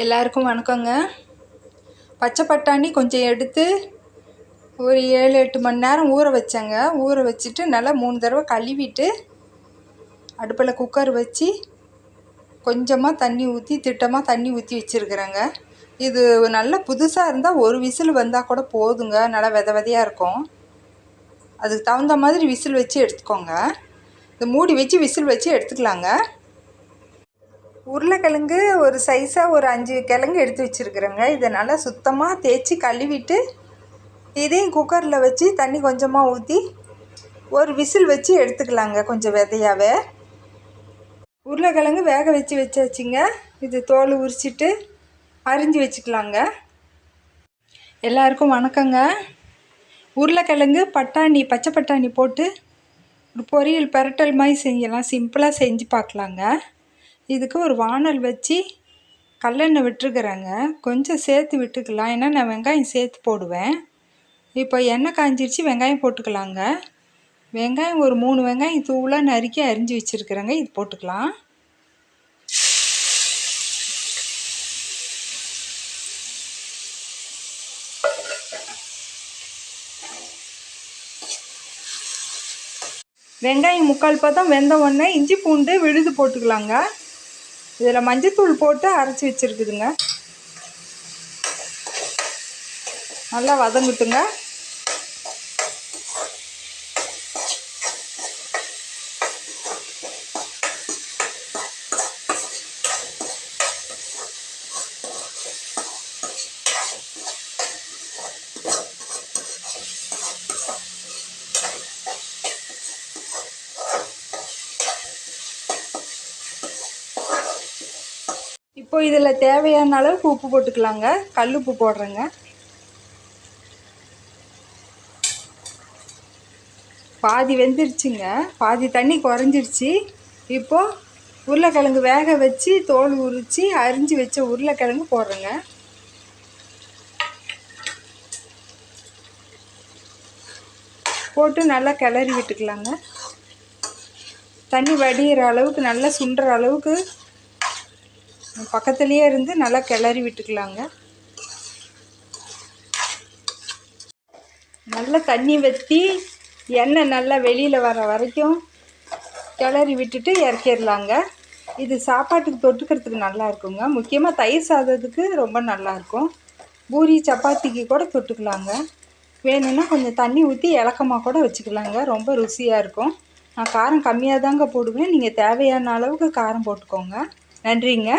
எல்லாருக்கும் வணக்கங்க. பச்சை பட்டாணி கொஞ்சம் எடுத்து ஒரு 7-8 மணி நேரம் ஊற வச்சேங்க. ஊற வச்சுட்டு நல்லா 3 தடவை கழுவிட்டு அடுப்பில் குக்கர் வச்சு கொஞ்சமாக தண்ணி ஊற்றி திட்டமாக தண்ணி ஊற்றி வச்சுருக்குறேங்க. இது நல்லா புதுசாக இருந்தால் ஒரு விசில் வந்தால் கூட போதுங்க. நல்லா விதையாக இருக்கும். அதுக்கு தகுந்த மாதிரி விசில் வச்சு எடுத்துக்கோங்க. இது மூடி வச்சு விசில் வச்சு எடுத்துக்கலாங்க. உருளைக்கிழங்கு ஒரு சைஸாக ஒரு 5 கிழங்கு எடுத்து வச்சுருக்குறேங்க. இதை நல்லா சுத்தமாக தேய்ச்சி கழுவிட்டு இதையும் குக்கரில் வச்சு தண்ணி கொஞ்சமாக ஊற்றி ஒரு விசில் வச்சு எடுத்துக்கலாங்க. கொஞ்சம் விதையாவே உருளைக்கிழங்கு வேக வச்சாச்சுங்க. இது தோல் உரிச்சிட்டு அரிஞ்சு வச்சுக்கலாங்க. எல்லாருக்கும் வணக்கங்க. உருளைக்கிழங்கு பட்டாணி பச்சை பட்டாணி போட்டு ஒரு பொரியல் பரட்டல் மாதிரி செய்யலாம். சிம்பிளாக செஞ்சு பார்க்கலாங்க. இதுக்கு ஒரு வானல் வச்சு கல்லெண்ணெய் விட்டுருக்குறேங்க. கொஞ்சம் சேர்த்து விட்டுக்கலாம், ஏன்னா நான் வெங்காயம் சேர்த்து போடுவேன். இப்போ எண்ணெய் காஞ்சிருச்சு, வெங்காயம் போட்டுக்கலாங்க. வெங்காயம் ஒரு 3 வெங்காயம் தூளாக நறுக்கி அரிஞ்சு வச்சுருக்குறேங்க. இது போட்டுக்கலாம். வெங்காயம் முக்கால் பதம் வெந்த உடனே இஞ்சி பூண்டு விழுது போட்டுக்கலாங்க. இதில் மஞ்சத்தூள் போட்டு அரைச்சி வச்சுருக்குதுங்க. நல்லா வதங்கட்டுங்க. இப்போ இதில் தேவையான அளவுக்கு உப்பு போட்டுக்கலாங்க. கல் உப்பு போடுறேங்க. பாதி வெந்துருச்சுங்க, பாதி தண்ணி குறைஞ்சிருச்சு. இப்போது உருளைக்கிழங்கு வேக வச்சு தோல் உரித்து அரிஞ்சு வச்ச உருளைக்கிழங்கு போடுறேங்க. போட்டு நல்லா கிளறி விட்டுக்கலாங்க. தண்ணி வடிகிற அளவுக்கு நல்லா சுண்டுற அளவுக்கு பக்கத்துலேயே இருந்து நல்லா கிளறி விட்டுக்கலாங்க. நல்லா தண்ணி வற்றி எண்ணெய் நல்லா வெளியில் வர வரைக்கும் கிளறி விட்டுட்டு இறக்கிடலாங்க. இது சாப்பாட்டுக்கு தொட்டுக்கிறதுக்கு நல்லா இருக்குங்க. முக்கியமாக தயிர் சாதத்துக்கு ரொம்ப நல்லாயிருக்கும். பூரி சப்பாத்திக்கு கூட தொட்டுக்கலாங்க. வேணும்னா கொஞ்சம் தண்ணி ஊற்றி இலக்கமாக கூட வச்சுக்கலாங்க. ரொம்ப ருசியாக இருக்கும். நான் காரம் கம்மியாக தாங்க போடுவேன். நீங்கள் தேவையான அளவுக்கு காரம் போட்டுக்கோங்க. நன்றிங்க.